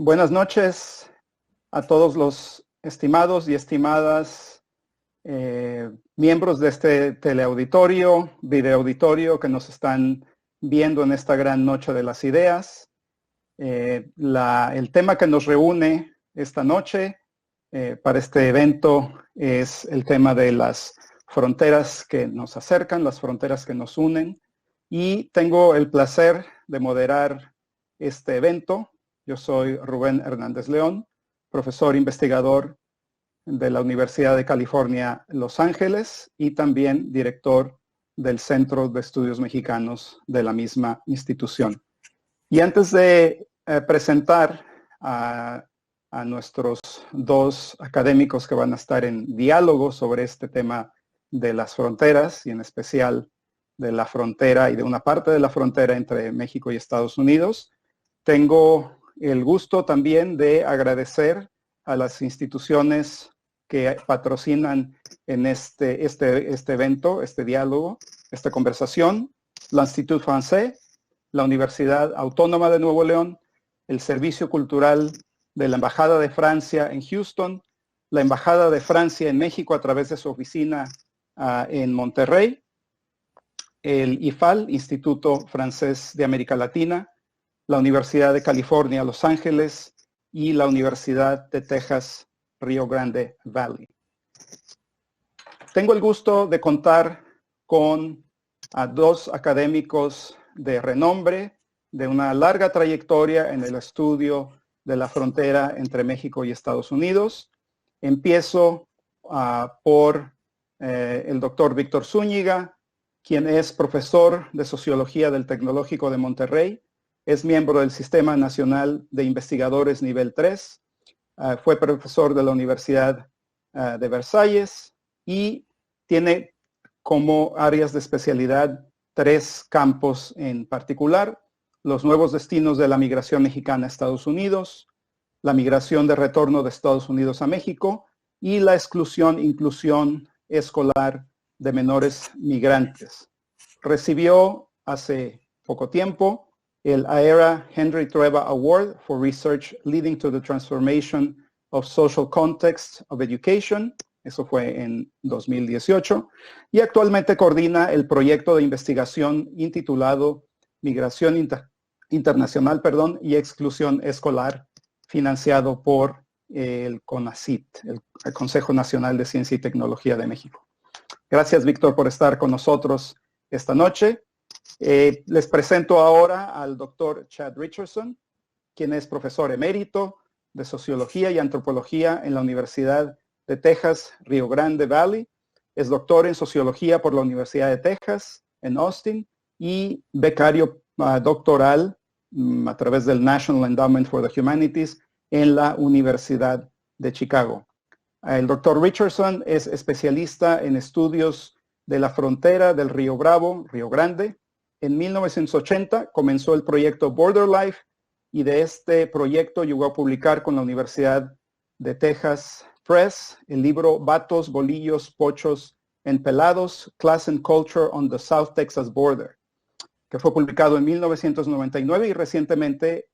Buenas noches a todos los estimados y estimadas miembros de este teleauditorio, videoauditorio que nos están viendo en esta gran noche de las ideas. El tema que nos reúne esta noche para este evento es el tema de las fronteras que nos acercan, las fronteras que nos unen. Y tengo el placer de moderar este evento. Yo soy Rubén Hernández León, profesor investigador de la Universidad de California, Los Ángeles, y también director del Centro de Estudios Mexicanos de la misma institución. Y antes de presentar a nuestros dos académicos que van a estar en diálogo sobre este tema de las fronteras, y en especial de la frontera y de una parte de la frontera entre México y Estados Unidos, tengo el gusto también de agradecer a las instituciones que patrocinan en este evento, este diálogo, esta conversación: la Institut Français, la Universidad Autónoma de Nuevo León, el Servicio Cultural de la Embajada de Francia en Houston, la Embajada de Francia en México a través de su oficina en Monterrey, el IFAL, Instituto Francés de América Latina, la Universidad de California, Los Ángeles, y la Universidad de Texas, Rio Grande Valley. Tengo el gusto de contar con dos académicos de renombre, de una larga trayectoria en el estudio de la frontera entre México y Estados Unidos. Empiezo por el doctor Víctor Zúñiga, quien es profesor de Sociología del Tecnológico de Monterrey. Es miembro del Sistema Nacional de Investigadores Nivel 3. Fue profesor de la Universidad de Versalles y tiene como áreas de especialidad 3 campos en particular: los nuevos destinos de la migración mexicana a Estados Unidos, la migración de retorno de Estados Unidos a México y la inclusión escolar de menores migrantes. Recibió hace poco tiempo el AERA Henry Trueba Award for Research Leading to the Transformation of Social Context of Education. Eso fue en 2018. Y actualmente coordina el proyecto de investigación intitulado Migración Internacional y Exclusión Escolar, financiado por el CONACYT, el Consejo Nacional de Ciencia y Tecnología de México. Gracias, Víctor, por estar con nosotros esta noche. Les presento ahora al doctor Chad Richardson, quien es profesor emérito de Sociología y Antropología en la Universidad de Texas, Rio Grande Valley. Es doctor en Sociología por la Universidad de Texas en Austin y becario doctoral a través del National Endowment for the Humanities en la Universidad de Chicago. El doctor Richardson es especialista en estudios de la frontera del Río Bravo, Río Grande. En 1980 comenzó el proyecto Border Life, y de este proyecto llegó a publicar con la Universidad de Texas Press el libro Vatos, Bolillos, Pochos, Empelados, Class and Culture on the South Texas Border, que fue publicado en 1999 y recientemente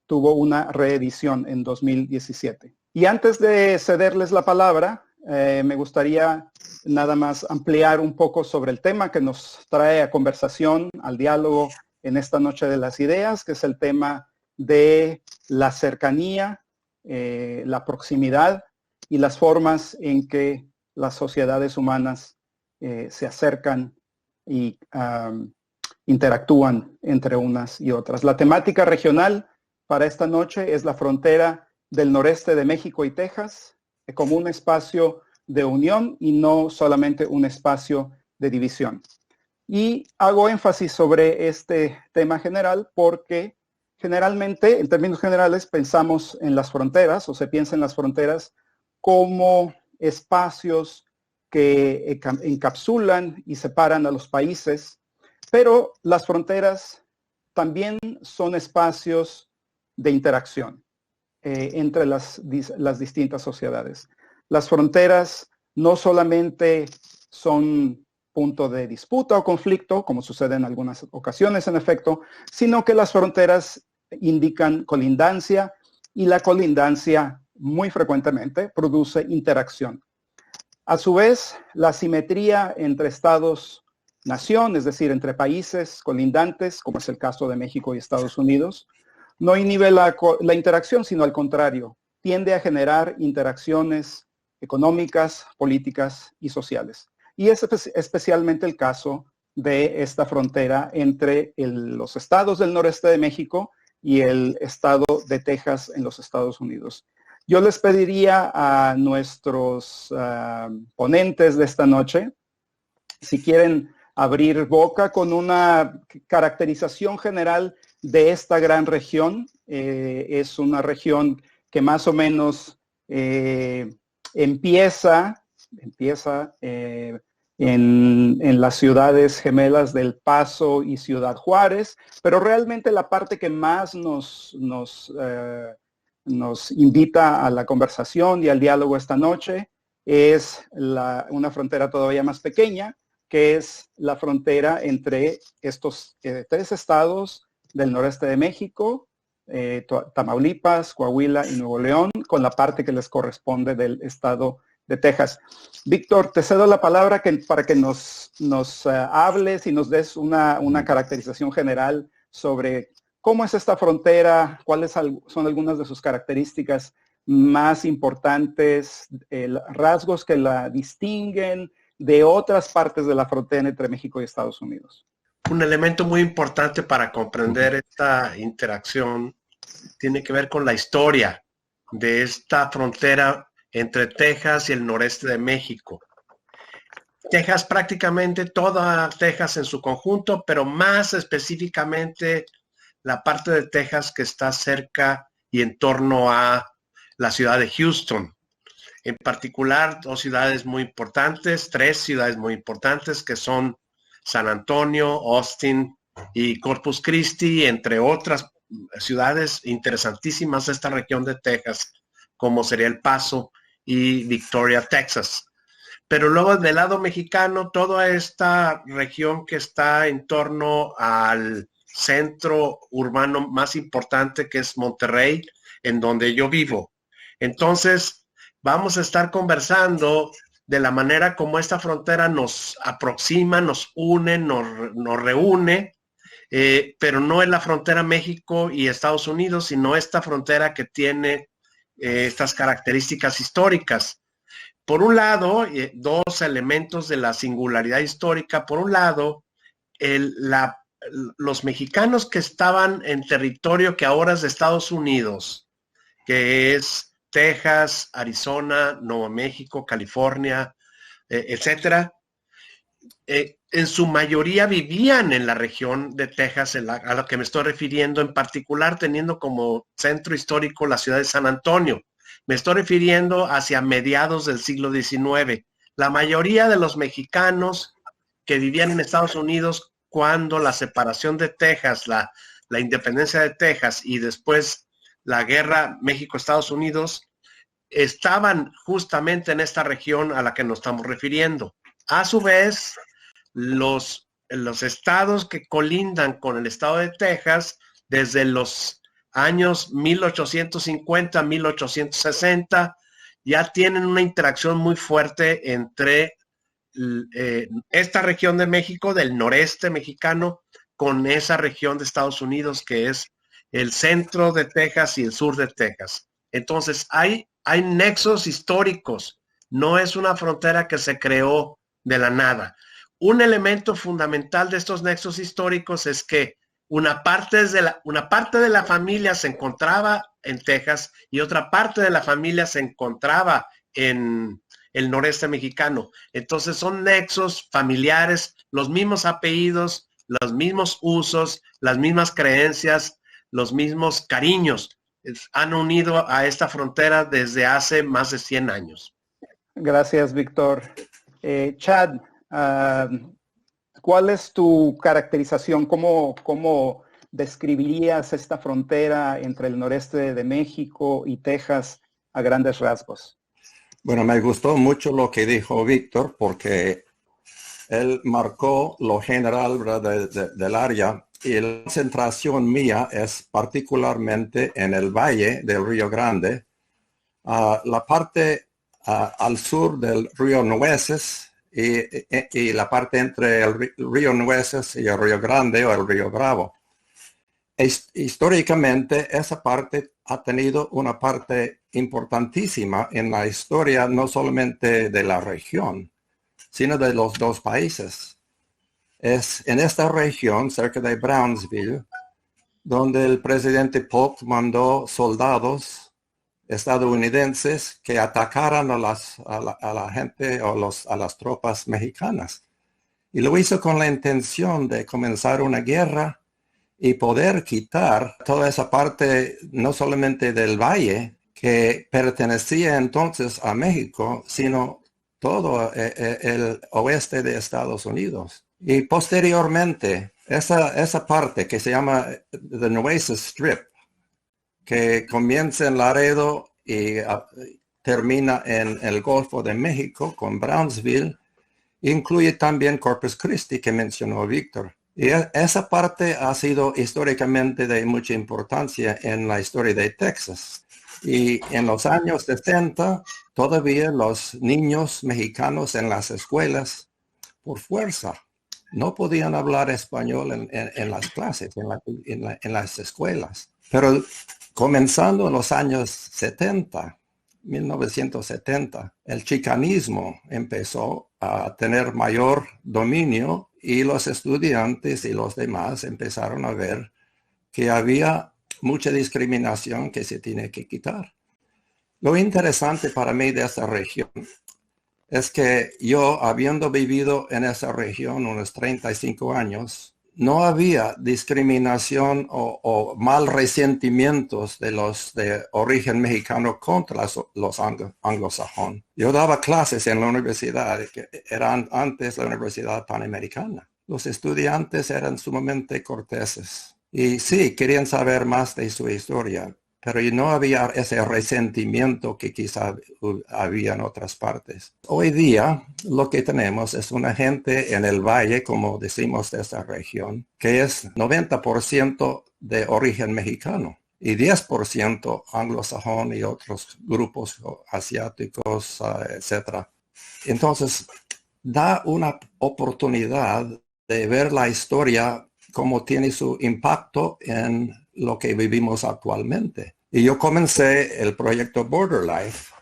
tuvo una reedición en 2017. Y antes de cederles la palabra, me gustaría nada más ampliar un poco sobre el tema que nos trae a conversación, al diálogo en esta noche de las ideas, que es el tema de la cercanía, la proximidad y las formas en que las sociedades humanas se acercan y interactúan entre unas y otras. La temática regional para esta noche es la frontera del noreste de México y Texas, como un espacio de unión y no solamente un espacio de división. Y hago énfasis sobre este tema general porque generalmente, en términos generales, pensamos en las fronteras, o se piensa en las fronteras como espacios que encapsulan y separan a los países, pero las fronteras también son espacios de interacción entre las distintas sociedades. Las fronteras no solamente son punto de disputa o conflicto, como sucede en algunas ocasiones en efecto, sino que las fronteras indican colindancia y la colindancia muy frecuentemente produce interacción. A su vez, la simetría entre estados-nación, es decir, entre países colindantes, como es el caso de México y Estados Unidos, no inhibe la interacción, sino al contrario, tiende a generar interacciones económicas, políticas y sociales. Y es especialmente el caso de esta frontera entre los estados del noreste de México y el estado de Texas en los Estados Unidos. Yo les pediría a nuestros ponentes de esta noche, si quieren abrir boca con una caracterización general de esta gran región. Es una región que más o menos empieza en las ciudades gemelas del Paso y Ciudad Juárez, pero realmente la parte que más nos invita a la conversación y al diálogo esta noche es una frontera todavía más pequeña, que es la frontera entre estos tres estados del noreste de México, Tamaulipas, Coahuila y Nuevo León, con la parte que les corresponde del estado de Texas. Víctor, te cedo la palabra para que nos hables y nos des una caracterización general sobre cómo es esta frontera, cuáles son algunas de sus características más importantes, rasgos que la distinguen de otras partes de la frontera entre México y Estados Unidos. Un elemento muy importante para comprender esta interacción tiene que ver con la historia de esta frontera entre Texas y el noreste de México. Texas, prácticamente toda Texas en su conjunto, pero más específicamente la parte de Texas que está cerca y en torno a la ciudad de Houston. En particular, tres ciudades muy importantes que son San Antonio, Austin y Corpus Christi, entre otras ciudades interesantísimas de esta región de Texas, como sería El Paso y Victoria, Texas. Pero luego del lado mexicano, toda esta región que está en torno al centro urbano más importante, que es Monterrey, en donde yo vivo. Entonces, vamos a estar conversando de la manera como esta frontera nos aproxima, nos une, nos reúne, pero no es la frontera México y Estados Unidos, sino esta frontera que tiene estas características históricas. Por un lado, dos elementos de la singularidad histórica. Por un lado, los mexicanos que estaban en territorio que ahora es de Estados Unidos, que es Texas, Arizona, Nuevo México, California, etcétera, en su mayoría vivían en la región de Texas, a la que me estoy refiriendo, en particular teniendo como centro histórico la ciudad de San Antonio. Me estoy refiriendo hacia mediados del siglo XIX. La mayoría de los mexicanos que vivían en Estados Unidos cuando la separación de Texas, la independencia de Texas y después la guerra México-Estados Unidos, estaban justamente en esta región a la que nos estamos refiriendo. A su vez, los estados que colindan con el estado de Texas, desde los años 1850, 1860, ya tienen una interacción muy fuerte entre esta región de México, del noreste mexicano, con esa región de Estados Unidos, que es el centro de Texas y el sur de Texas. Entonces, hay nexos históricos. No es una frontera que se creó de la nada. Un elemento fundamental de estos nexos históricos es que una parte de la familia se encontraba en Texas y otra parte de la familia se encontraba en el noreste mexicano. Entonces son nexos familiares, los mismos apellidos, los mismos usos, las mismas creencias, los mismos cariños han unido a esta frontera desde hace más de 100 años. Gracias, Víctor. Chad, ¿cuál es tu caracterización? ¿Cómo describirías esta frontera entre el noreste de México y Texas a grandes rasgos? Bueno, me gustó mucho lo que dijo Víctor, porque él marcó lo general, ¿verdad? del área. y la concentración mía es particularmente en el valle del Río Grande, la parte al sur del río Nueces y la parte entre el río Nueces y el Río Grande o el Río Bravo. Históricamente, esa parte ha tenido una parte importantísima en la historia, no solamente de la región, sino de los dos países. Es en esta región, cerca de Brownsville, donde el presidente Polk mandó soldados estadounidenses que atacaran a la gente o a las tropas mexicanas. Y lo hizo con la intención de comenzar una guerra y poder quitar toda esa parte, no solamente del valle, que pertenecía entonces a México, sino todo el oeste de Estados Unidos. Y posteriormente, esa parte que se llama The Nueces Strip, que comienza en Laredo y termina en el Golfo de México con Brownsville, incluye también Corpus Christi, que mencionó Víctor. Y esa parte ha sido históricamente de mucha importancia en la historia de Texas. Y en los años 60, todavía los niños mexicanos en las escuelas, por fuerza, no podían hablar español en las clases, en las escuelas. Pero comenzando en los años 70, 1970, el chicanismo empezó a tener mayor dominio y los estudiantes y los demás empezaron a ver que había mucha discriminación que se tiene que quitar. Lo interesante para mí de esta región es que yo, habiendo vivido en esa región unos 35 años, no había discriminación o mal resentimientos de los de origen mexicano contra los anglosajones. Yo daba clases en la universidad, que eran antes la Universidad Panamericana. Los estudiantes eran sumamente corteses y sí, querían saber más de su historia, pero no había ese resentimiento que quizá había en otras partes. Hoy día lo que tenemos es una gente en el valle, como decimos de esta región, que es 90% de origen mexicano y 10% anglosajón y otros grupos asiáticos, etc. Entonces, da una oportunidad de ver la historia como tiene su impacto en lo que vivimos actualmente. Y yo comencé el proyecto Border Life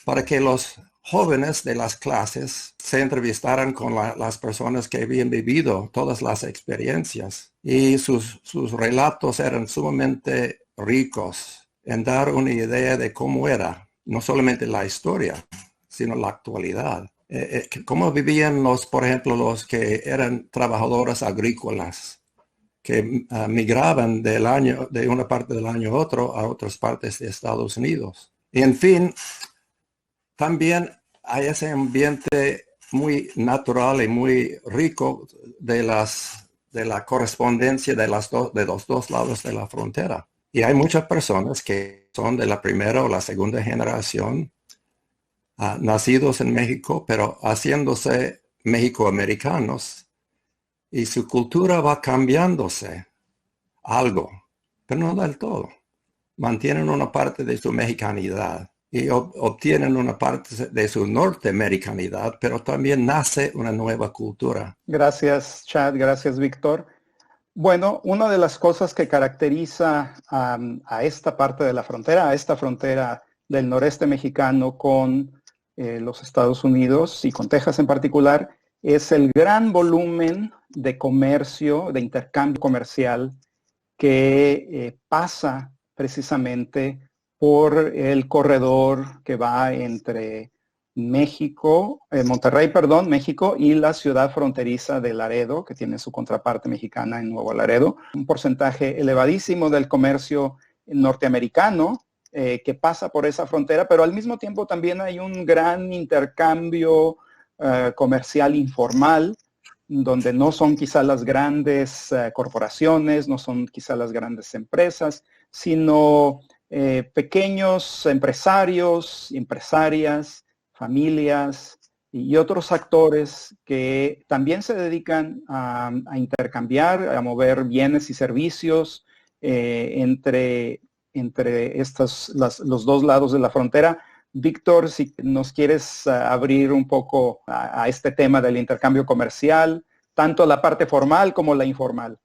para que los jóvenes de las clases se entrevistaran con las personas que habían vivido todas las experiencias. Y sus relatos eran sumamente ricos en dar una idea de cómo era, no solamente la historia, sino la actualidad. Cómo vivían por ejemplo, los que eran trabajadores agrícolas, que migraban de una parte del año a otro a otras partes de Estados Unidos. Y en fin, también hay ese ambiente muy natural y muy rico de la correspondencia de los dos lados de la frontera. Y hay muchas personas que son de la primera o la segunda generación, nacidos en México, pero haciéndose mexicoamericanos. Y su cultura va cambiándose algo, pero no del todo. Mantienen una parte de su mexicanidad y obtienen una parte de su norteamericanidad, pero también nace una nueva cultura. Gracias, Chad. Gracias, Víctor. Bueno, una de las cosas que caracteriza a esta parte de la frontera, a esta frontera del noreste mexicano con los Estados Unidos y con Texas en particular, es el gran volumen de comercio, de intercambio comercial que pasa precisamente por el corredor que va entre Monterrey, México y la ciudad fronteriza de Laredo, que tiene su contraparte mexicana en Nuevo Laredo. Un porcentaje elevadísimo del comercio norteamericano que pasa por esa frontera, pero al mismo tiempo también hay un gran intercambio comercial informal, donde no son quizá las grandes corporaciones, no son quizá las grandes empresas, sino pequeños empresarios, empresarias, familias y otros actores que también se dedican a intercambiar, a mover bienes y servicios entre los dos lados de la frontera. Víctor, si nos quieres abrir un poco a este tema del intercambio comercial, tanto la parte formal como la informal.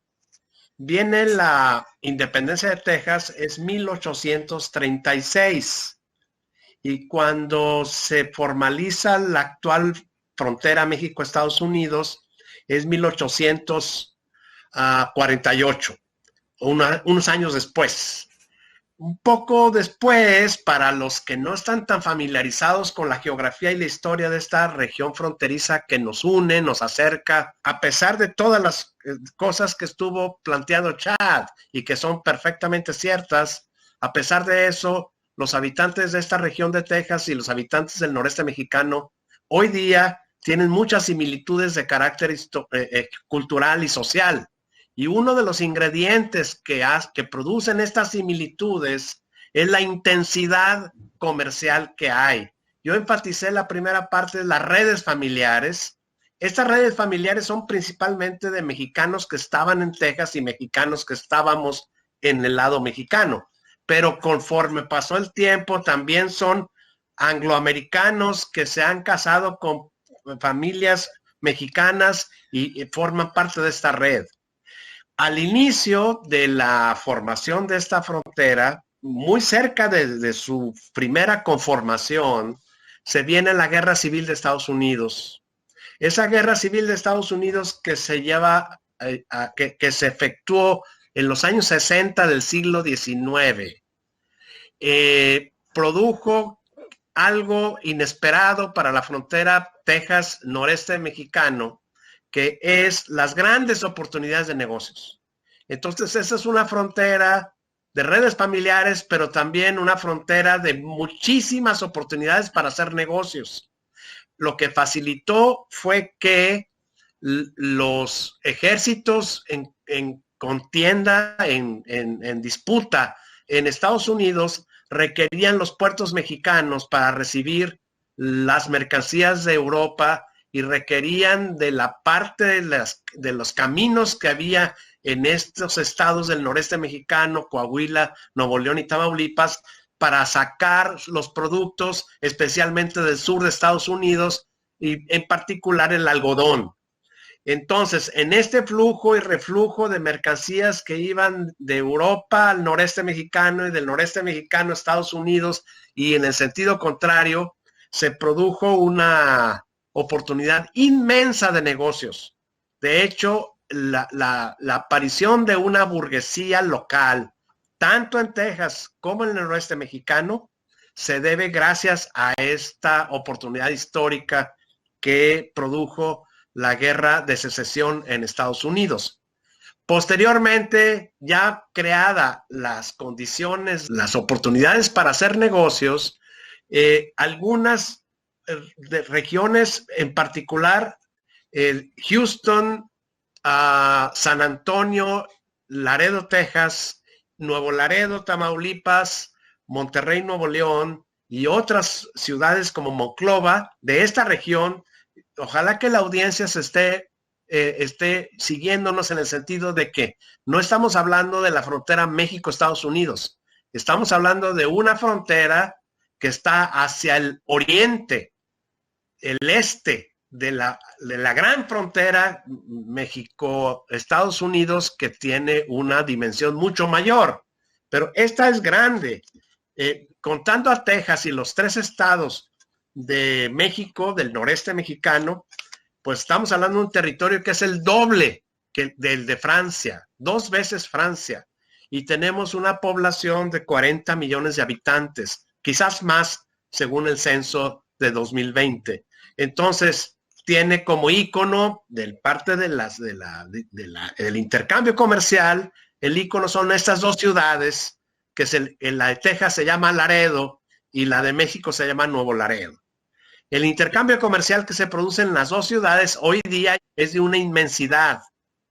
Viene la independencia de Texas, es 1836. Y cuando se formaliza la actual frontera México-Estados Unidos, es 1848, unos años después. Un poco después, para los que no están tan familiarizados con la geografía y la historia de esta región fronteriza que nos une, nos acerca, a pesar de todas las cosas que estuvo planteando Chad y que son perfectamente ciertas, a pesar de eso, los habitantes de esta región de Texas y los habitantes del noreste mexicano hoy día tienen muchas similitudes de carácter cultural y social. Y uno de los ingredientes que producen estas similitudes es la intensidad comercial que hay. Yo enfaticé la primera parte de las redes familiares. Estas redes familiares son principalmente de mexicanos que estaban en Texas y mexicanos que estábamos en el lado mexicano. Pero conforme pasó el tiempo, también son angloamericanos que se han casado con familias mexicanas y forman parte de esta red. Al inicio de la formación de esta frontera, muy cerca de su primera conformación, se viene la Guerra Civil de Estados Unidos. Esa Guerra Civil de Estados Unidos que se efectuó en los años 60 del siglo XIX, produjo algo inesperado para la frontera Texas-noreste mexicano, que es las grandes oportunidades de negocios. Entonces, esa es una frontera de redes familiares, pero también una frontera de muchísimas oportunidades para hacer negocios. Lo que facilitó fue que los ejércitos en contienda, en disputa en Estados Unidos, requerían los puertos mexicanos para recibir las mercancías de Europa y requerían de la parte de los caminos que había en estos estados del noreste mexicano, Coahuila, Nuevo León y Tamaulipas, para sacar los productos, especialmente del sur de Estados Unidos y en particular el algodón. Entonces, en este flujo y reflujo de mercancías que iban de Europa al noreste mexicano y del noreste mexicano a Estados Unidos y en el sentido contrario, se produjo una oportunidad inmensa de negocios. De hecho, la aparición de una burguesía local, tanto en Texas como en el noroeste mexicano, se debe gracias a esta oportunidad histórica que produjo la guerra de secesión en Estados Unidos. Posteriormente, ya creadas las condiciones, las oportunidades para hacer negocios, algunas regiones, en particular Houston, San Antonio, Laredo, Texas, Nuevo Laredo, Tamaulipas, Monterrey, Nuevo León y otras ciudades como Monclova de esta región. Ojalá que la audiencia se esté siguiéndonos en el sentido de que no estamos hablando de la frontera México-Estados Unidos. Estamos hablando de una frontera que está hacia el oriente, el este de la gran frontera México-Estados Unidos, que tiene una dimensión mucho mayor. Pero esta es grande. Contando a Texas y los 3 estados de México, del noreste mexicano, pues estamos hablando de un territorio que es el doble que del de Francia, 2 veces Francia, y tenemos una población de 40 millones de habitantes, quizás más según el censo de 2020. Entonces, tiene como ícono del parte del intercambio comercial, el ícono son estas 2 ciudades, que en la de Texas se llama Laredo y la de México se llama Nuevo Laredo. El intercambio comercial que se produce en las 2 ciudades hoy día es de una inmensidad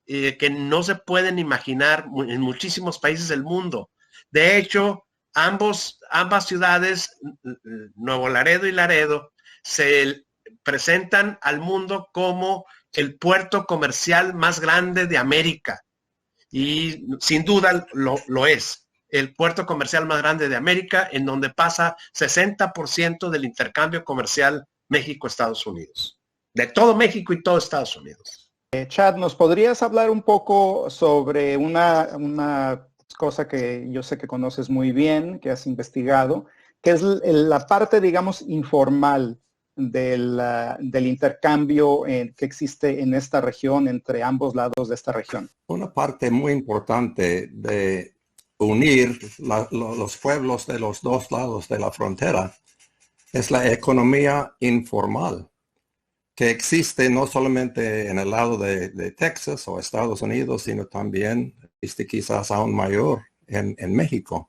que no se pueden imaginar en muchísimos países del mundo. De hecho, ambas ciudades, Nuevo Laredo y Laredo, se presentan al mundo como el puerto comercial más grande de América. Y sin duda lo es. El puerto comercial más grande de América, en donde pasa 60% del intercambio comercial México-Estados Unidos. De todo México y todo Estados Unidos. Chad, ¿nos podrías hablar un poco sobre una cosa que yo sé que conoces muy bien, que has investigado, que es la parte, digamos, informal del intercambio que existe en esta región, entre ambos lados de esta región? Una parte muy importante de unir los pueblos de los dos lados de la frontera es la economía informal, que existe no solamente en el lado de Texas o Estados Unidos, sino también, quizás aún mayor, en México.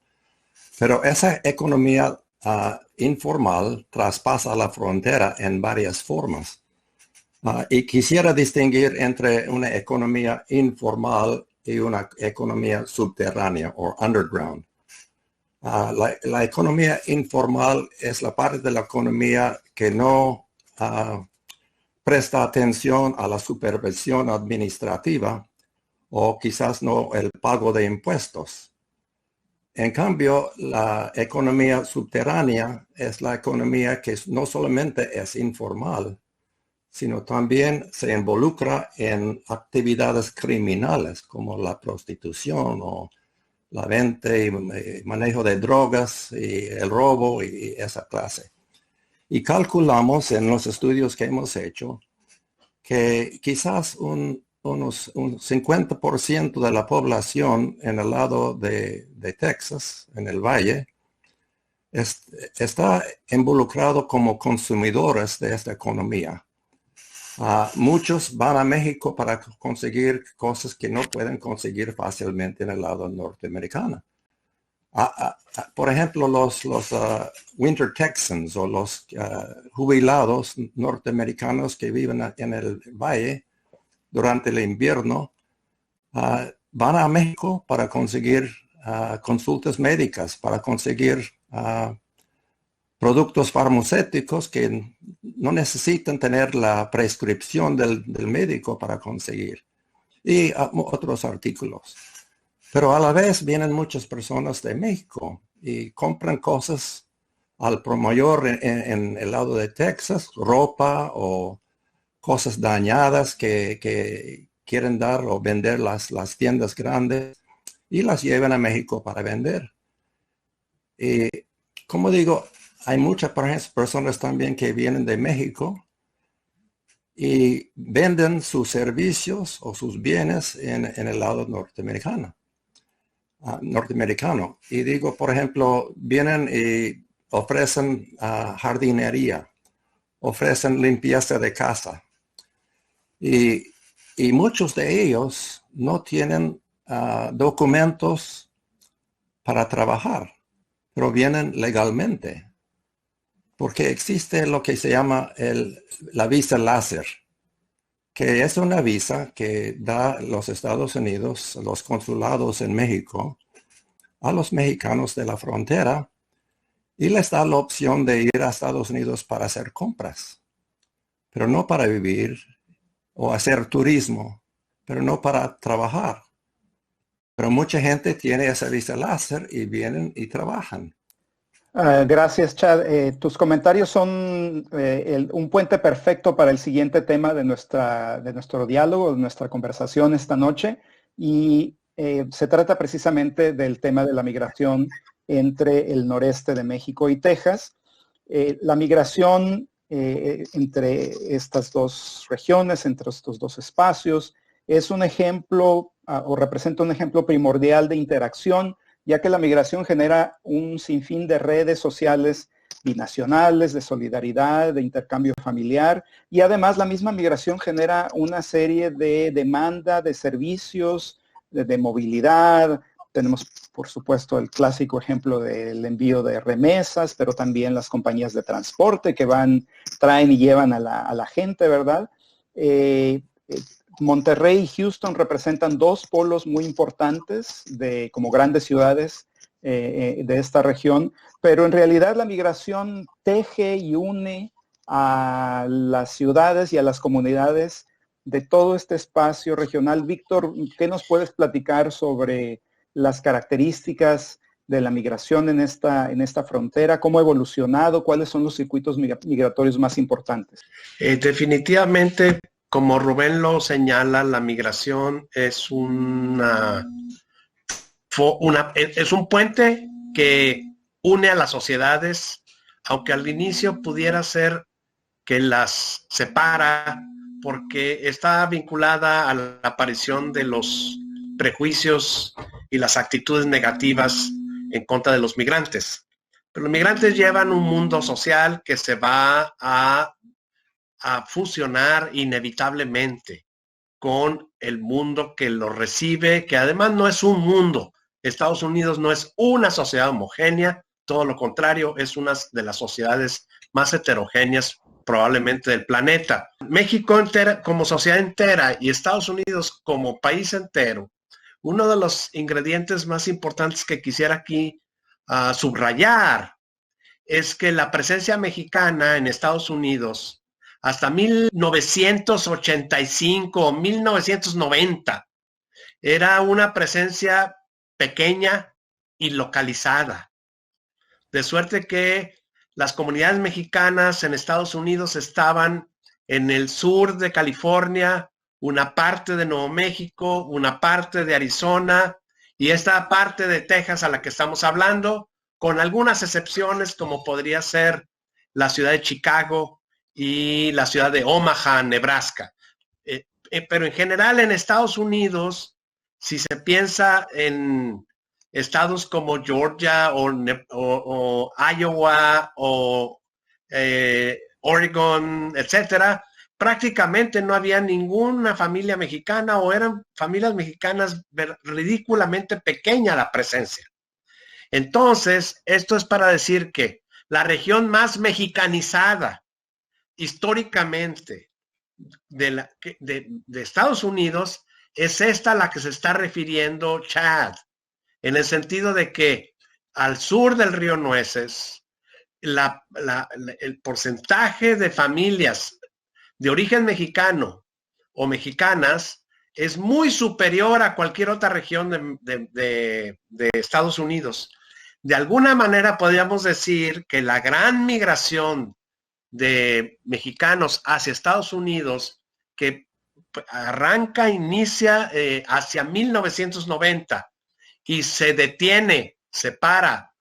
Pero esa economía informal traspasa la frontera en varias formas. Y quisiera distinguir entre una economía informal y una economía subterránea o underground. La economía informal es la parte de la economía que no presta atención a la supervisión administrativa o quizás no el pago de impuestos. En cambio, la economía subterránea es la economía que no solamente es informal, sino también se involucra en actividades criminales como la prostitución o la venta y manejo de drogas y el robo y esa clase. Y calculamos en los estudios que hemos hecho que quizás un 50% de la población en el lado de Texas, en el valle, está involucrado como consumidores de esta economía. Muchos van a México para conseguir cosas que no pueden conseguir fácilmente en el lado norteamericano. Por ejemplo, los Winter Texans o los jubilados norteamericanos que viven en el valle durante el invierno van a México para conseguir consultas médicas, para conseguir productos farmacéuticos que no necesitan tener la prescripción del médico para conseguir, y otros artículos. Pero a la vez vienen muchas personas de México y compran cosas al por mayor en el lado de Texas, ropa o cosas dañadas que quieren dar o vender las tiendas grandes y las llevan a México para vender. Y como digo, hay muchas personas también que vienen de México y venden sus servicios o sus bienes en el lado norteamericano. Y digo, por ejemplo, vienen y ofrecen jardinería, ofrecen limpieza de casa. Y muchos de ellos no tienen documentos para trabajar, pero vienen legalmente. Porque existe lo que se llama la visa láser, que es una visa que da los Estados Unidos, los consulados en México, a los mexicanos de la frontera, y les da la opción de ir a Estados Unidos para hacer compras, pero no para vivir o hacer turismo, pero no para trabajar. Pero mucha gente tiene esa visa láser y vienen y trabajan. Gracias, Chad. Tus comentarios son un puente perfecto para el siguiente tema de nuestro diálogo, de nuestra conversación esta noche. Y se trata precisamente del tema de la migración entre el noreste de México y Texas. La migración entre estas dos regiones, entre estos dos espacios, es un ejemplo o representa un ejemplo primordial de interacción, ya que la migración genera un sinfín de redes sociales binacionales, de solidaridad, de intercambio familiar, y además la misma migración genera una serie de demanda de servicios, de movilidad. Tenemos, por supuesto, el clásico ejemplo del envío de remesas, pero también las compañías de transporte que traen y llevan a la gente, ¿verdad? Monterrey y Houston representan dos polos muy importantes como grandes ciudades de esta región, pero en realidad la migración teje y une a las ciudades y a las comunidades de todo este espacio regional. Víctor, ¿qué nos puedes platicar sobre las características de la migración en esta frontera? ¿Cómo ha evolucionado? ¿Cuáles son los circuitos migratorios más importantes? Definitivamente, como Rubén lo señala, la migración es es un puente que une a las sociedades, aunque al inicio pudiera ser que las separa, porque está vinculada a la aparición de los prejuicios y las actitudes negativas en contra de los migrantes. Pero los migrantes llevan un mundo social que se va a fusionar inevitablemente con el mundo que lo recibe, que además no es un mundo. Estados Unidos no es una sociedad homogénea, todo lo contrario, es una de las sociedades más heterogéneas probablemente del planeta. México entera, como sociedad entera, y Estados Unidos como país entero, uno de los ingredientes más importantes que quisiera aquí subrayar es que la presencia mexicana en Estados Unidos hasta 1985 o 1990 era una presencia pequeña y localizada. De suerte que las comunidades mexicanas en Estados Unidos estaban en el sur de California, una parte de Nuevo México, una parte de Arizona y esta parte de Texas a la que estamos hablando, con algunas excepciones como podría ser la ciudad de Chicago y la ciudad de Omaha, Nebraska. Pero en general en Estados Unidos, si se piensa en estados como Georgia o Iowa o Oregon, etcétera, prácticamente no había ninguna familia mexicana o eran familias mexicanas ridículamente pequeña la presencia. Entonces, esto es para decir que la región más mexicanizada históricamente de Estados Unidos es esta a la que se está refiriendo Chad, en el sentido de que al sur del río Nueces, el porcentaje de familias de origen mexicano o mexicanas es muy superior a cualquier otra región de Estados Unidos. De alguna manera podríamos decir que la gran migración de mexicanos hacia Estados Unidos, que inicia hacia 1990 y se detiene, se para,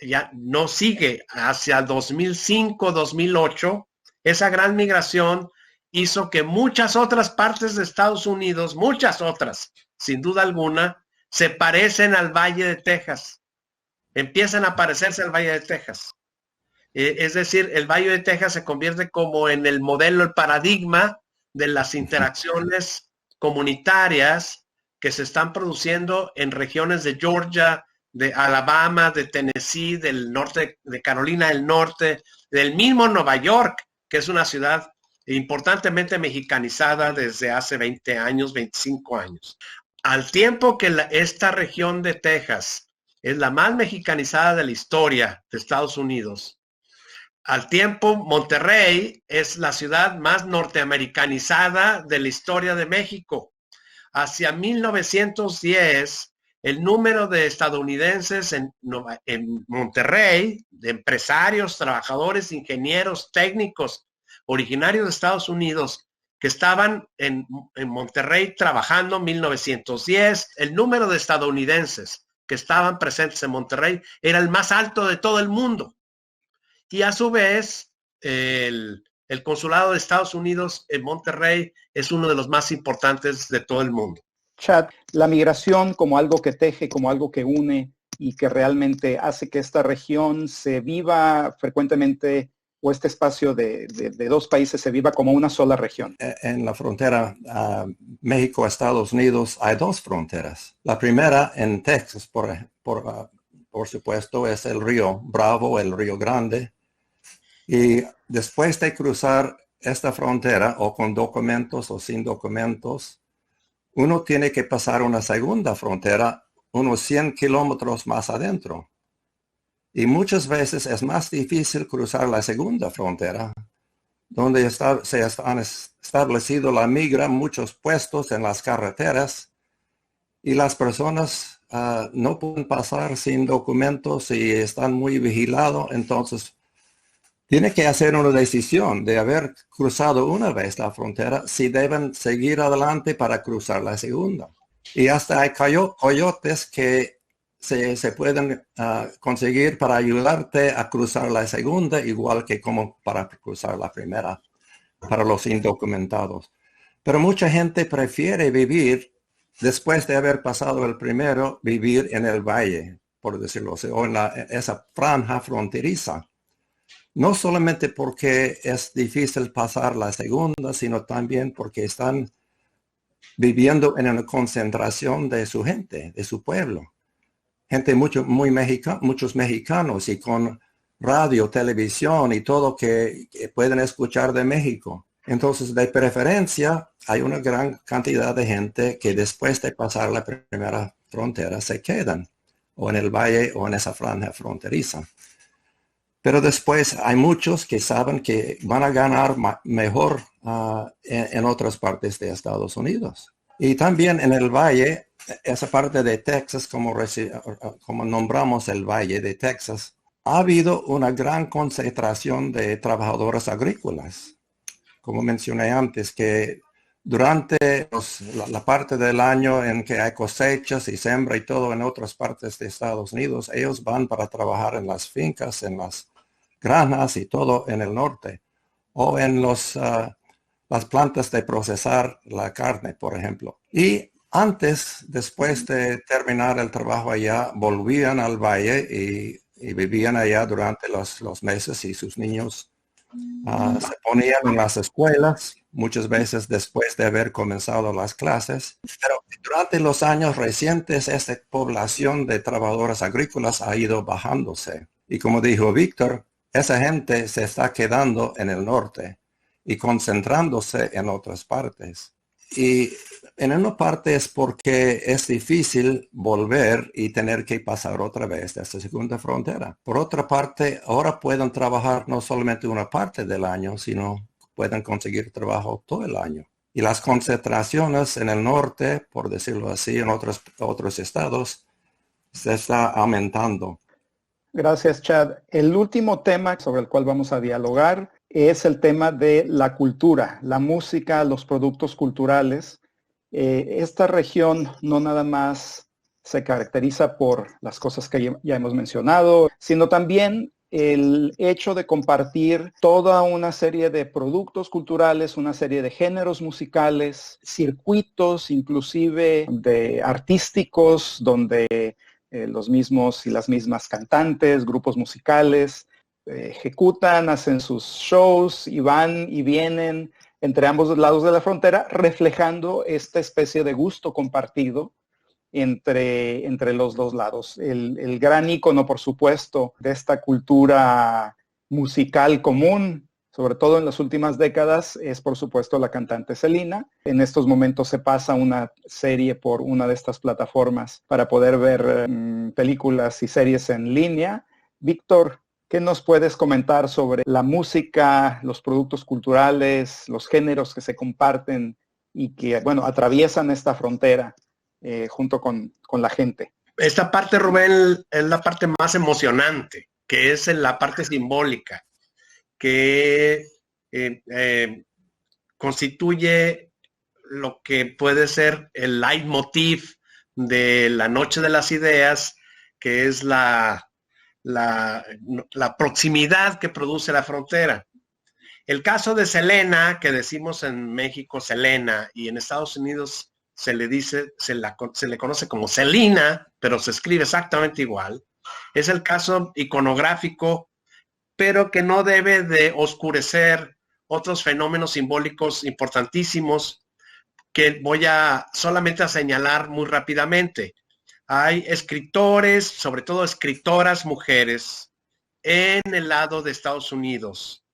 ya no sigue hacia 2005, 2008, esa gran migración hizo que muchas otras partes de Estados Unidos, muchas otras, sin duda alguna, se parecen al Valle de Texas. Empiezan a parecerse al Valle de Texas. Es decir, el Valle de Texas se convierte como en el modelo, el paradigma de las interacciones comunitarias que se están produciendo en regiones de Georgia, de Alabama, de Tennessee, del norte, de Carolina del Norte, del mismo Nueva York, que es una ciudad importantemente mexicanizada desde hace 20 años, 25 años. Al tiempo que esta región de Texas es la más mexicanizada de la historia de Estados Unidos, al tiempo Monterrey es la ciudad más norteamericanizada de la historia de México. Hacia 1910, el número de estadounidenses en Monterrey, de empresarios, trabajadores, ingenieros, técnicos, originarios de Estados Unidos, que estaban en Monterrey trabajando en 1910, el número de estadounidenses que estaban presentes en Monterrey era el más alto de todo el mundo. Y a su vez, el consulado de Estados Unidos en Monterrey es uno de los más importantes de todo el mundo. Chad, la migración como algo que teje, como algo que une y que realmente hace que esta región se viva frecuentemente, o este espacio de dos países se viva como una sola región. En la frontera México-Estados Unidos hay dos fronteras. La primera en Texas, por supuesto, es el río Bravo, el río Grande. Y después de cruzar esta frontera, o con documentos o sin documentos, uno tiene que pasar una segunda frontera unos 100 kilómetros más adentro. Y muchas veces es más difícil cruzar la segunda frontera donde se han establecido la migra, muchos puestos en las carreteras, y las personas no pueden pasar sin documentos y están muy vigilados. Entonces, tiene que hacer una decisión de haber cruzado una vez la frontera, si deben seguir adelante para cruzar la segunda. Y hasta hay coyotes que se pueden conseguir para ayudarte a cruzar la segunda, igual que como para cruzar la primera, para los indocumentados. Pero mucha gente prefiere vivir, después de haber pasado el primero, vivir en el valle, por decirlo así, o en esa franja fronteriza. No solamente porque es difícil pasar la segunda, sino también porque están viviendo en una concentración de su gente, de su pueblo. Gente muchos mexicanos, y con radio, televisión y todo que pueden escuchar de México. Entonces, de preferencia, hay una gran cantidad de gente que después de pasar la primera frontera se quedan o en el valle o en esa franja fronteriza. Pero después hay muchos que saben que van a ganar mejor en otras partes de Estados Unidos. Y también en el valle, esa parte de Texas, como nombramos el valle de Texas, ha habido una gran concentración de trabajadores agrícolas. Como mencioné antes, que durante la parte del año en que hay cosechas y siembra y todo en otras partes de Estados Unidos, ellos van para trabajar en las fincas, en las granjas y todo en el norte, o en las plantas de procesar la carne, por ejemplo. Y antes, después de terminar el trabajo allá, volvían al valle y vivían allá durante los meses, y sus niños se ponían en las escuelas, muchas veces después de haber comenzado las clases. Pero durante los años recientes, esta población de trabajadores agrícolas ha ido bajándose. Y como dijo Víctor, esa gente se está quedando en el norte y concentrándose en otras partes. Y en una parte es porque es difícil volver y tener que pasar otra vez de esta segunda frontera. Por otra parte, ahora pueden trabajar no solamente una parte del año, sino pueden conseguir trabajo todo el año. Y las concentraciones en el norte, por decirlo así, en otros estados, se está aumentando. Gracias, Chad. El último tema sobre el cual vamos a dialogar es el tema de la cultura, la música, los productos culturales. Esta región no nada más se caracteriza por las cosas que ya hemos mencionado, sino también el hecho de compartir toda una serie de productos culturales, una serie de géneros musicales, circuitos inclusive de artísticos, donde los mismos y las mismas cantantes, grupos musicales, ejecutan, hacen sus shows y van y vienen entre ambos lados de la frontera, reflejando esta especie de gusto compartido entre los dos lados. El gran ícono, por supuesto, de esta cultura musical común, sobre todo en las últimas décadas, es por supuesto la cantante Selena. En estos momentos se pasa una serie por una de estas plataformas para poder ver películas y series en línea. Víctor, ¿qué nos puedes comentar sobre la música, los productos culturales, los géneros que se comparten y que, bueno, atraviesan esta frontera junto con la gente? Esta parte, Rubén, es la parte más emocionante, que es la parte simbólica, que constituye lo que puede ser el leitmotiv de la Noche de las Ideas, que es la proximidad que produce la frontera. El caso de Selena, que decimos en México Selena, y en Estados Unidos se le conoce como Selena, pero se escribe exactamente igual, es el caso iconográfico, pero que no debe de oscurecer otros fenómenos simbólicos importantísimos que voy solamente a señalar muy rápidamente. Hay escritores, sobre todo escritoras mujeres, en el lado de Estados Unidos,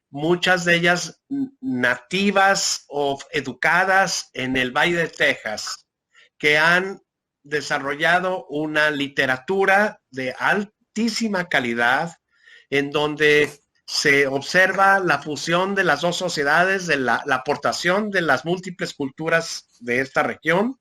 muchas de ellas nativas o educadas en el Valle de Texas, que han desarrollado una literatura de altísima calidad, en donde se observa la fusión de las dos sociedades, de la aportación de las múltiples culturas de esta región.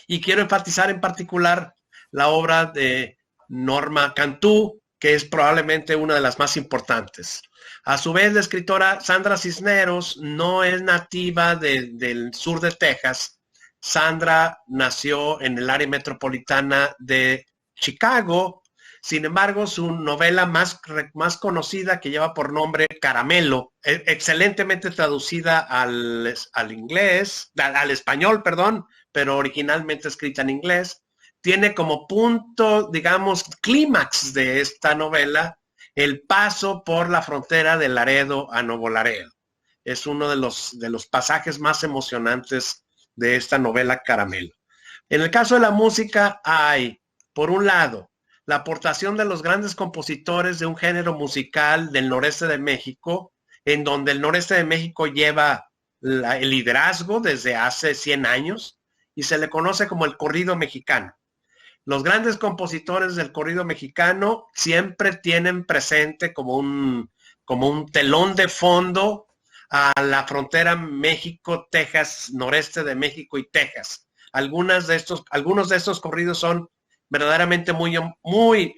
Y quiero enfatizar en particular la obra de Norma Cantú, que es probablemente una de las más importantes. A su vez, la escritora Sandra Cisneros no es nativa del sur de Texas. Sandra nació en el área metropolitana de Chicago. Sin embargo, su novela más conocida, que lleva por nombre Caramelo, excelentemente traducida al español, perdón, pero originalmente escrita en inglés, tiene como punto, digamos, clímax de esta novela el paso por la frontera de Laredo a Nuevo Laredo. Es uno de los pasajes más emocionantes de esta novela Caramelo. En el caso de la música hay, por un lado, la aportación de los grandes compositores de un género musical del noreste de México, en donde el noreste de México lleva el liderazgo desde hace 100 años y se le conoce como el corrido mexicano. Los grandes compositores del corrido mexicano siempre tienen presente como un telón de fondo a la frontera México-Texas, noreste de México y Texas. Algunos de estos corridos son verdaderamente muy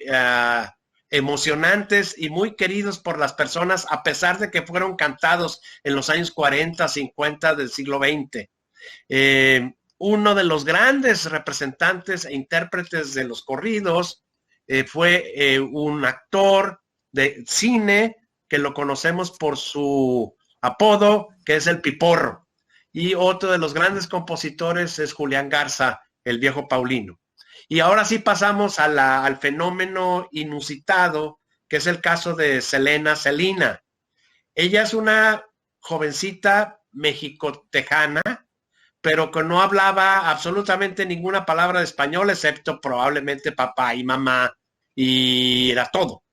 emocionantes y muy queridos por las personas, a pesar de que fueron cantados en los años 40, 50 del siglo XX. Uno de los grandes representantes e intérpretes de los corridos fue un actor de cine que lo conocemos por su apodo, que es el Piporro. Y otro de los grandes compositores es Julián Garza, el viejo Paulino. Y ahora sí pasamos al fenómeno inusitado, que es el caso de Selena Celina. Ella es una jovencita mexicotejana, pero que no hablaba absolutamente ninguna palabra de español, excepto probablemente papá y mamá, y era todo.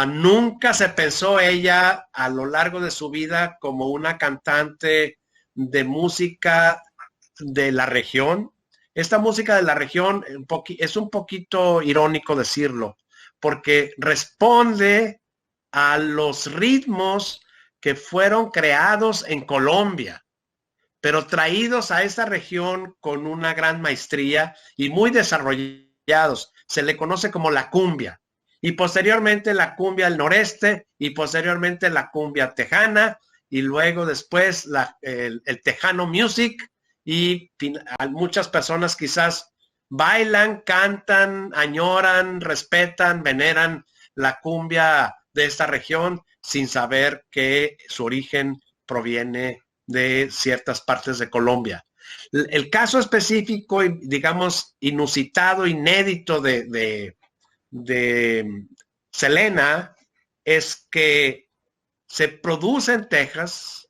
Nunca se pensó ella a lo largo de su vida como una cantante de música de la región. Esta música de la región es un poquito irónico decirlo, porque responde a los ritmos que fueron creados en Colombia, pero traídos a esta región con una gran maestría y muy desarrollados. Se le conoce como la cumbia, y posteriormente la cumbia del noreste, y posteriormente la cumbia tejana, y luego después el tejano music, y muchas personas quizás bailan, cantan, añoran, respetan, veneran la cumbia de esta región sin saber que su origen proviene de ciertas partes de Colombia. El caso específico, digamos, inusitado, inédito de Selena es que se produce en Texas,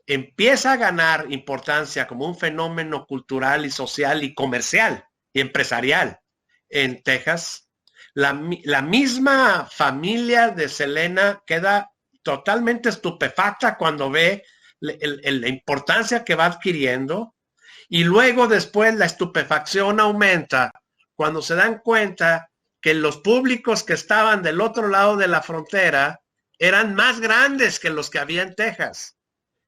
empieza a ganar importancia como un fenómeno cultural y social y comercial y empresarial en Texas. La misma familia de Selena queda totalmente estupefacta cuando ve la importancia que va adquiriendo, y luego después la estupefacción aumenta cuando se dan cuenta que los públicos que estaban del otro lado de la frontera eran más grandes que los que había en Texas.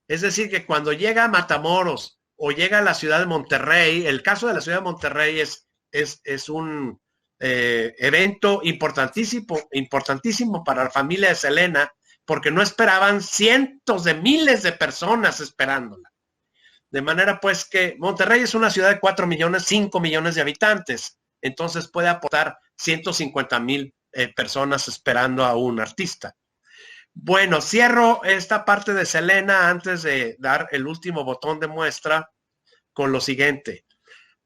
Es decir, que cuando llega a Matamoros o llega a la ciudad de Monterrey, el caso de la ciudad de Monterrey es un evento importantísimo para la familia de Selena, porque no esperaban cientos de miles de personas esperándola. De manera pues que Monterrey es una ciudad de 4 millones, 5 millones de habitantes, entonces puede aportar 150,000 personas esperando a un artista. Bueno, cierro esta parte de Selena antes de dar el último botón de muestra con lo siguiente.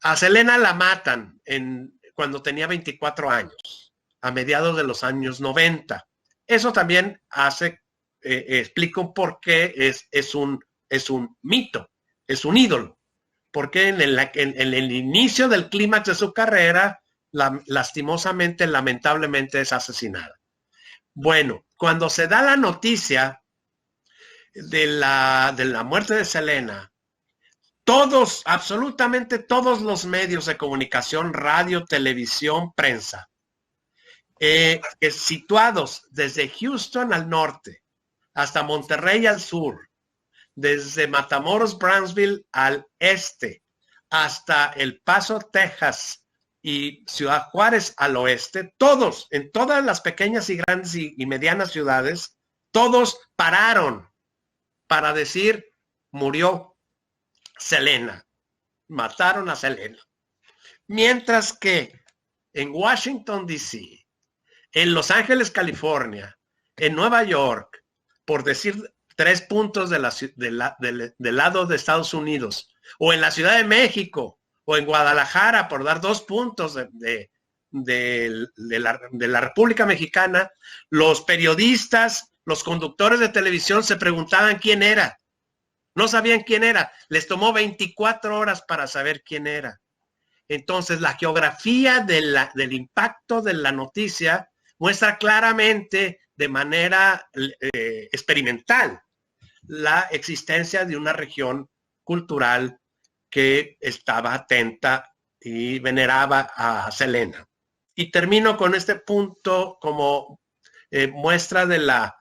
A Selena la matan cuando tenía 24 años, a mediados de los años 90. Eso también explica un por qué es un mito, es un ídolo. Porque en el inicio del clímax de su carrera, lastimosamente, lamentablemente es asesinada. Bueno, cuando se da la noticia de la muerte de Selena, absolutamente todos los medios de comunicación, radio, televisión, prensa, situados desde Houston al norte hasta Monterrey al sur, desde Matamoros, Brownsville al este, hasta El Paso, Texas y Ciudad Juárez al oeste, todos, en todas las pequeñas y grandes y medianas ciudades, todos pararon para decir, murió Selena, mataron a Selena. Mientras que en Washington, D.C., en Los Ángeles, California, en Nueva York, por decir 3 puntos del lado de Estados Unidos, o en la Ciudad de México, o en Guadalajara, por dar 2 puntos de la República Mexicana, los periodistas, los conductores de televisión se preguntaban quién era. No sabían quién era. Les tomó 24 horas para saber quién era. Entonces, la geografía del impacto de la noticia muestra claramente de manera experimental la existencia de una región cultural que estaba atenta y veneraba a Selena. Y termino con este punto como muestra de la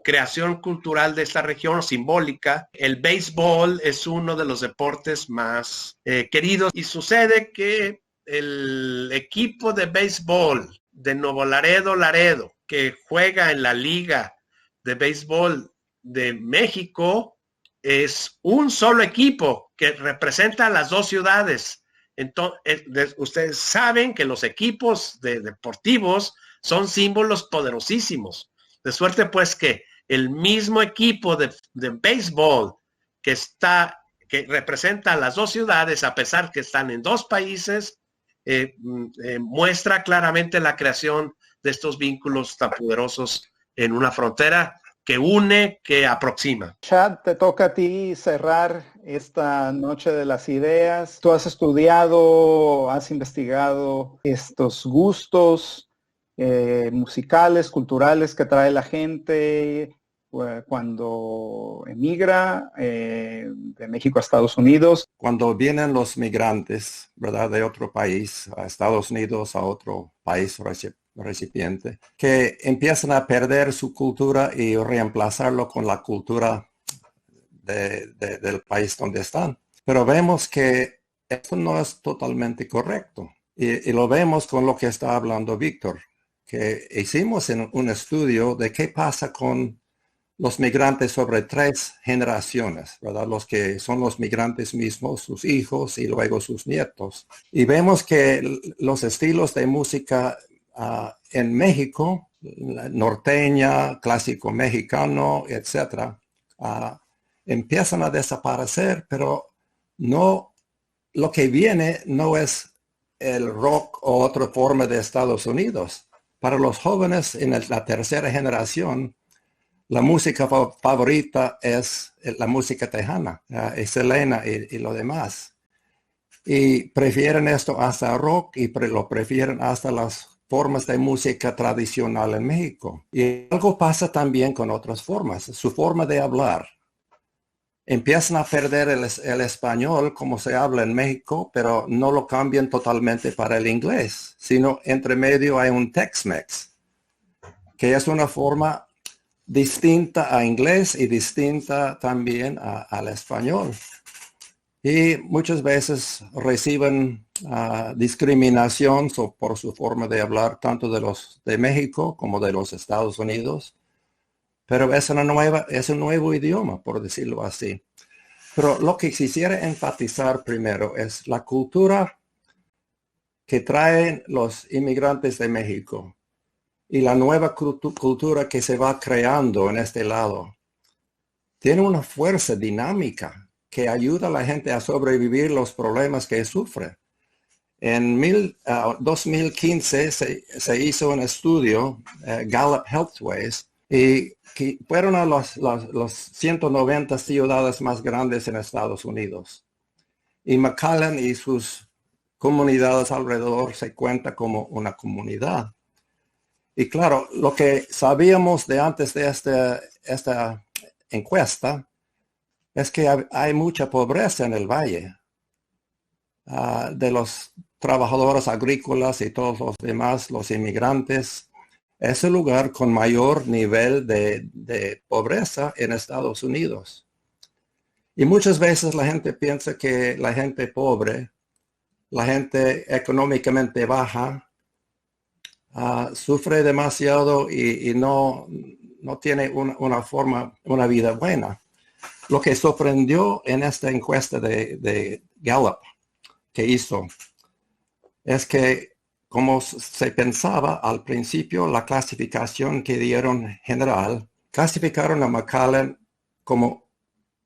creación cultural de esta región simbólica. El béisbol es uno de los deportes más queridos y sucede que el equipo de béisbol de Nuevo Laredo, que juega en la Liga de Béisbol de México, es un solo equipo que representa a las 2 ciudades. Entonces, ustedes saben que los equipos deportivos son símbolos poderosísimos. De suerte pues que el mismo equipo de béisbol que representa a las 2 ciudades, a pesar que están en 2 países, muestra claramente la creación de estos vínculos tan poderosos en una frontera que une, que aproxima. Chad, te toca a ti cerrar esta noche de las ideas. Tú has estudiado, has investigado estos gustos musicales, culturales que trae la gente cuando emigra de México a Estados Unidos. Cuando vienen los migrantes, ¿verdad?, de otro país a Estados Unidos, a otro país recipiente, que empiezan a perder su cultura y reemplazarlo con la cultura del país donde están. Pero vemos que esto no es totalmente correcto. Y lo vemos con lo que está hablando Víctor, que hicimos en un estudio de qué pasa con los migrantes sobre 3 generaciones, ¿verdad? Los que son los migrantes mismos, sus hijos y luego sus nietos. Y vemos que los estilos de música en México, norteña, clásico mexicano, etcétera, empiezan a desaparecer, pero no, lo que viene no es el rock o otra forma de Estados Unidos. Para los jóvenes en la tercera generación, la música favorita es la música tejana, es Selena y lo demás. Y prefieren esto hasta rock y lo prefieren hasta las formas de música tradicional en México. Y algo pasa también con otras formas, su forma de hablar. Empiezan a perder el español como se habla en México, pero no lo cambian totalmente para el inglés, sino entre medio hay un Tex-Mex, que es una forma distinta a inglés y distinta también al español. Y muchas veces reciben discriminación por su forma de hablar, tanto de los de México como de los Estados Unidos. Pero es un nuevo idioma, por decirlo así. Pero lo que quisiera enfatizar primero es la cultura que traen los inmigrantes de México y la nueva cultura que se va creando en este lado. Tiene una fuerza dinámica que ayuda a la gente a sobrevivir los problemas que sufre. En 2015 se hizo un estudio, Gallup Healthways, y que fueron a los 190 ciudades más grandes en Estados Unidos. Y McAllen y sus comunidades alrededor se cuenta como una comunidad. Y claro, lo que sabíamos de antes de esta encuesta es que hay mucha pobreza en el valle. De los trabajadores agrícolas y todos los demás, los inmigrantes, es el lugar con mayor nivel de pobreza en Estados Unidos. Y muchas veces la gente piensa que la gente pobre, la gente económicamente baja, sufre demasiado y no tiene una vida buena. Lo que sorprendió en esta encuesta de Gallup que hizo es que, como se pensaba al principio, la clasificación que dieron general, clasificaron a McAllen como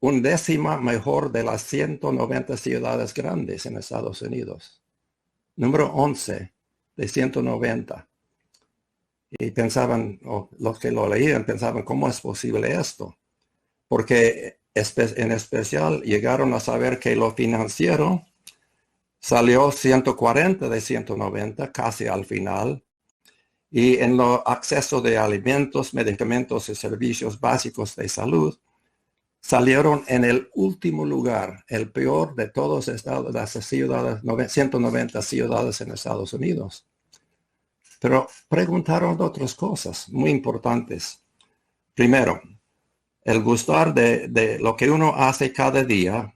1/10 mejor de las 190 ciudades grandes en Estados Unidos. Número 11 de 190. Y pensaban, los que lo leían pensaban, ¿cómo es posible esto? Porque en especial llegaron a saber que lo financiero salió 140 de 190, casi al final. Y en lo acceso de alimentos, medicamentos y servicios básicos de salud, salieron en el último lugar, el peor de todas las ciudades, 190 ciudades en Estados Unidos. Pero preguntaron otras cosas muy importantes. Primero, el gustar de lo que uno hace cada día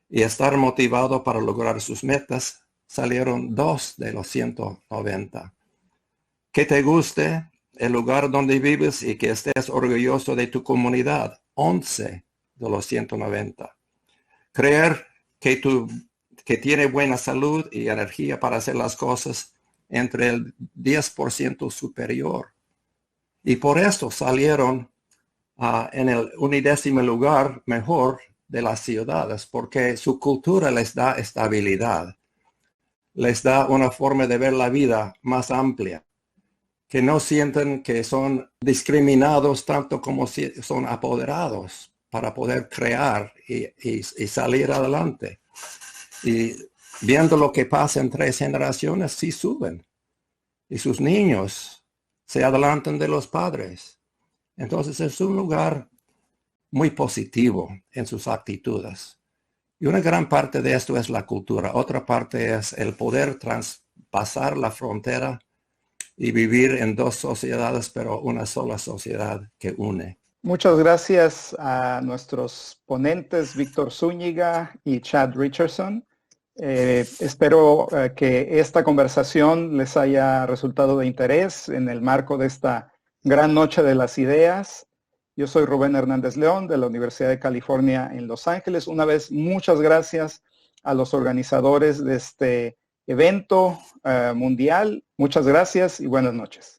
y estar motivado para lograr sus metas, salieron 2 de los 190. Que te guste el lugar donde vives y que estés orgulloso de tu comunidad, 11 de los 190. Creer que tiene buena salud y energía para hacer las cosas, entre el 10% superior. Y por eso salieron en el 1/10 lugar mejor de las ciudades, porque su cultura les da estabilidad, les da una forma de ver la vida más amplia, que no sienten que son discriminados tanto como si son apoderados para poder crear y salir adelante. Y viendo lo que pasa en 3 generaciones, sí suben. Y sus niños se adelantan de los padres. Entonces es un lugar muy positivo en sus actitudes. Y una gran parte de esto es la cultura. Otra parte es el poder traspasar la frontera y vivir en 2 sociedades, pero una sola sociedad que une. Muchas gracias a nuestros ponentes, Víctor Zúñiga y Chad Richardson. Espero que esta conversación les haya resultado de interés en el marco de esta gran noche de las ideas. Yo soy Rubén Hernández León de la Universidad de California en Los Ángeles. Una vez, muchas gracias a los organizadores de este evento mundial. Muchas gracias y buenas noches.